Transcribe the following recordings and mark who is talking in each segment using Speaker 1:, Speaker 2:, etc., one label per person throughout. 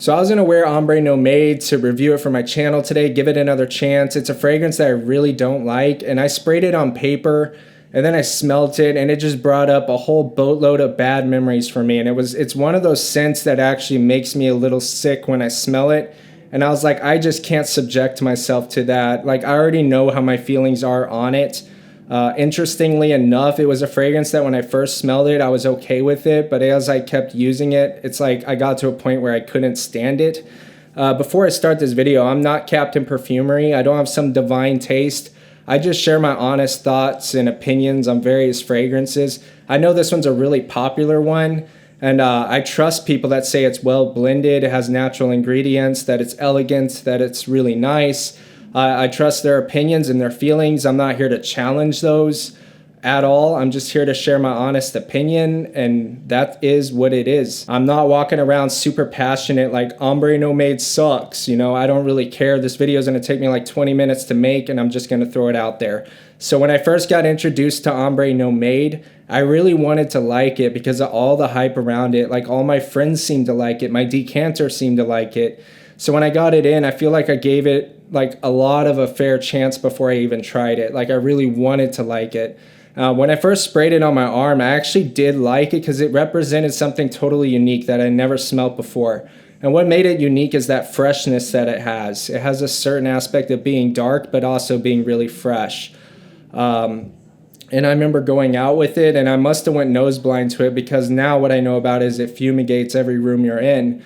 Speaker 1: So I was gonna wear Ombre Nomade to review it for my channel today, give it another chance. It's a fragrance that I really don't like, and I sprayed it on paper and then I smelt it and it just brought up a whole boatload of bad memories for me. And it's one of those scents that actually makes me a little sick when I smell it. And I was like, I just can't subject myself to that. Like, I already know how my feelings are on it. Interestingly enough, it was a fragrance that when I first smelled it, I was okay with it. But as I kept using it, it's like I got to a point where I couldn't stand it. Before I start this video, I'm not Captain Perfumery. I don't have some divine taste. I just share my honest thoughts and opinions on various fragrances. I know this one's a really popular one, and I trust people that say it's well blended, it has natural ingredients, that it's elegant, that it's really nice. I trust their opinions and their feelings. I'm not here to challenge those at all. I'm just here to share my honest opinion, and that is what it is. I'm not walking around super passionate like Ombre Nomade sucks. You know, I don't really care. This video is going to take me like 20 minutes to make, and I'm just going to throw it out there. So when I first got introduced to Ombre Nomade, I really wanted to like it because of all the hype around it. Like, all my friends seemed to like it. My decanter seemed to like it. So when I got it in, I feel like I gave it like a lot of a fair chance before I even tried it. Like, I really wanted to like it. When I first sprayed it on my arm, I actually did like it because it represented something totally unique that I never smelled before. And what made it unique is that freshness that it has. It has a certain aspect of being dark, but also being really fresh. And I remember going out with it, and I must have went nose blind to it because now what I know about is it fumigates every room you're in.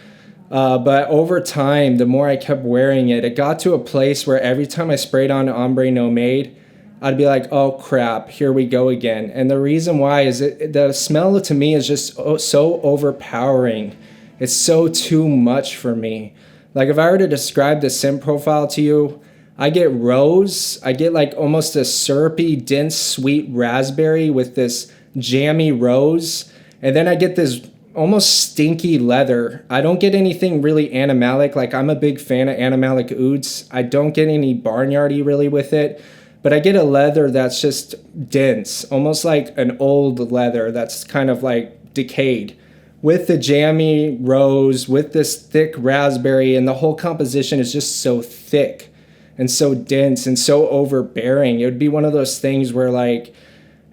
Speaker 1: But over time, the more I kept wearing it, it got to a place where every time I sprayed on Ombre Nomade, I'd be like, oh crap, here we go again. And the reason why is the smell to me is just so overpowering. It's so too much for me. Like, if I were to describe the scent profile to you, I get rose, I get like almost a syrupy, dense, sweet raspberry with this jammy rose, and then I get this almost stinky leather. I don't get anything really animalic. Like, I'm a big fan of animalic ouds. I don't get any barnyardy really with it. But I get a leather that's just dense, almost like an old leather that's kind of like decayed, with the jammy rose, with this thick raspberry, and the whole composition is just so thick and so dense and so overbearing. It would be one of those things where, like,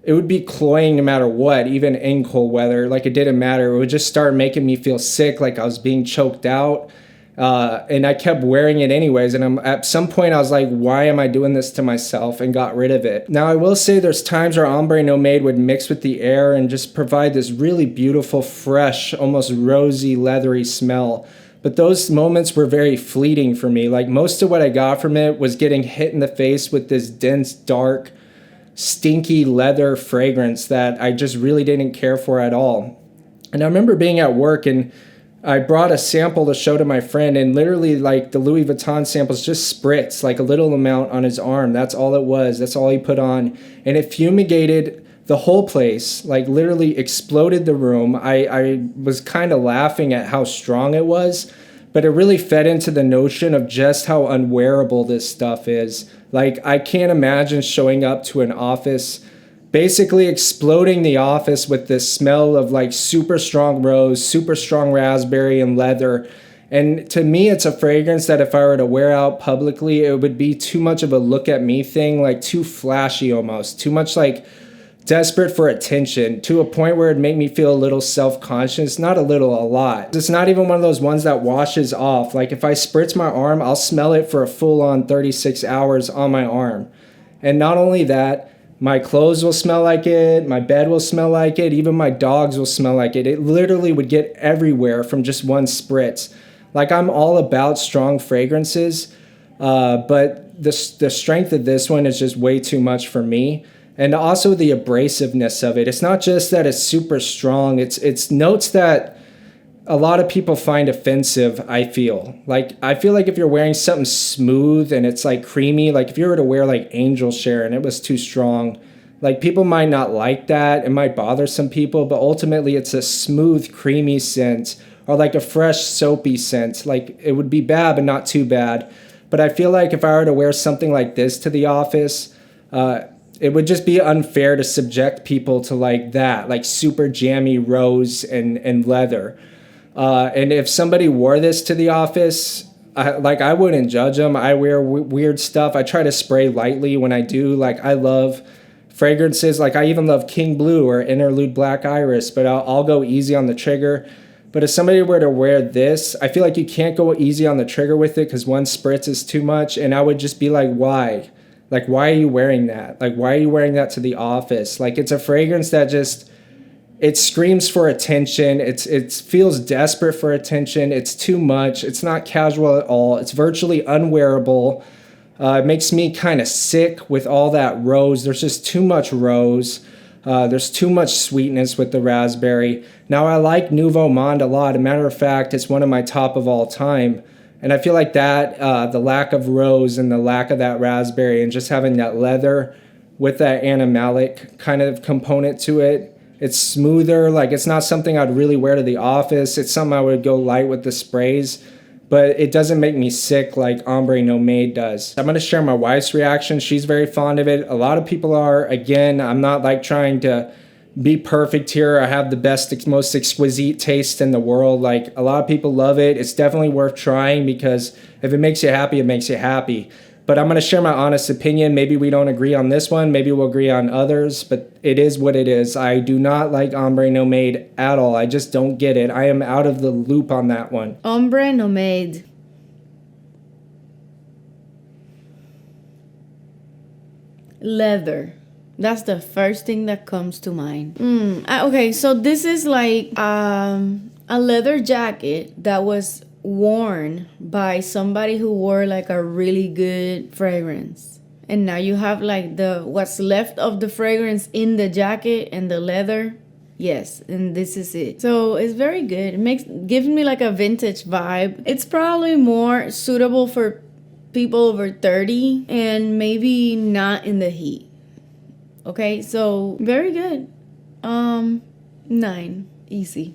Speaker 1: it would be cloying no matter what, even in cold weather. Like, it didn't matter. It would just start making me feel sick, like I was being choked out. And I kept wearing it anyways. And at some point I was like, why am I doing this to myself? And got rid of it. Now, I will say there's times where Ombre Nomade would mix with the air and just provide this really beautiful, fresh, almost rosy, leathery smell. But those moments were very fleeting for me. Like, most of what I got from it was getting hit in the face with this dense, dark, stinky leather fragrance that I just really didn't care for at all. And I remember being at work, and I brought a sample to show to my friend, and literally, like, the Louis Vuitton samples just spritz like a little amount on his arm. That's all it was. That's all he put on. And it fumigated the whole place, like literally exploded the room. I was kind of laughing at how strong it was, but it really fed into the notion of just how unwearable this stuff is. Like, I can't imagine showing up to an office, basically exploding the office with this smell of like super strong rose, super strong raspberry, and leather. And to me, it's a fragrance that if I were to wear out publicly, it would be too much of a look at me thing, like too flashy almost, too much like desperate for attention, to a point where it'd make me feel a little self-conscious. Not a little, a lot. It's not even one of those ones that washes off. Like, if I spritz my arm, I'll smell it for a full-on 36 hours on my arm. And not only that, my clothes will smell like it, my bed will smell like it, even my dogs will smell like it. It literally would get everywhere from just one spritz. Like, I'm all about strong fragrances, but the strength of this one is just way too much for me. And also the abrasiveness of it. It's not just that it's super strong, it's notes that a lot of people find offensive, I feel. Like, I feel like if you're wearing something smooth and it's like creamy, like if you were to wear like Angel Share and it was too strong, like, people might not like that. It might bother some people, but ultimately it's a smooth, creamy scent, or like a fresh, soapy scent. Like, it would be bad, but not too bad. But I feel like if I were to wear something like this to the office, it would just be unfair to subject people to like that, like super jammy rose and leather. And if somebody wore this to the office, I wouldn't judge them. I wear weird stuff. I try to spray lightly when I do. Like, I love fragrances. Like, I even love King Blue or Interlude Black Iris, but I'll go easy on the trigger. But if somebody were to wear this, I feel like you can't go easy on the trigger with it because one spritz is too much. And I would just be like, why? Like, why are you wearing that? Like, why are you wearing that to the office? Like, it's a fragrance that just, it screams for attention. It feels desperate for attention. It's too much. It's not casual at all. It's virtually unwearable. It makes me kind of sick with all that rose. There's just too much rose. There's too much sweetness with the raspberry. Now, I like Nouveau Monde a lot. As a matter of fact, it's one of my top of all time. And I feel like that, the lack of rose and the lack of that raspberry and just having that leather with that animalic kind of component to it, it's smoother. Like, it's not something I'd really wear to the office. It's something I would go light with the sprays. But it doesn't make me sick like Ombre Nomade does. I'm going to share my wife's reaction. She's very fond of it. A lot of people are. Again, I'm not like trying to be perfect here. I have the best, most exquisite taste in the world. Like, a lot of people love it. It's definitely worth trying because if it makes you happy, it makes you happy. But I'm going to share my honest opinion. Maybe we don't agree on this one. Maybe we'll agree on others. But it is what it is. I do not like Ombre Nomade at all. I just don't get it. I am out of the loop on that one.
Speaker 2: Ombre Nomade. Leather. That's the first thing that comes to mind. Okay, so this is like a leather jacket that was worn by somebody who wore like a really good fragrance, and now you have like the what's left of the fragrance in the jacket and the leather. Yes, and this is it. So it's very good. It gives me like a vintage vibe. It's probably more suitable for people over 30 and maybe not in the heat. Okay, so very good. 9, easy.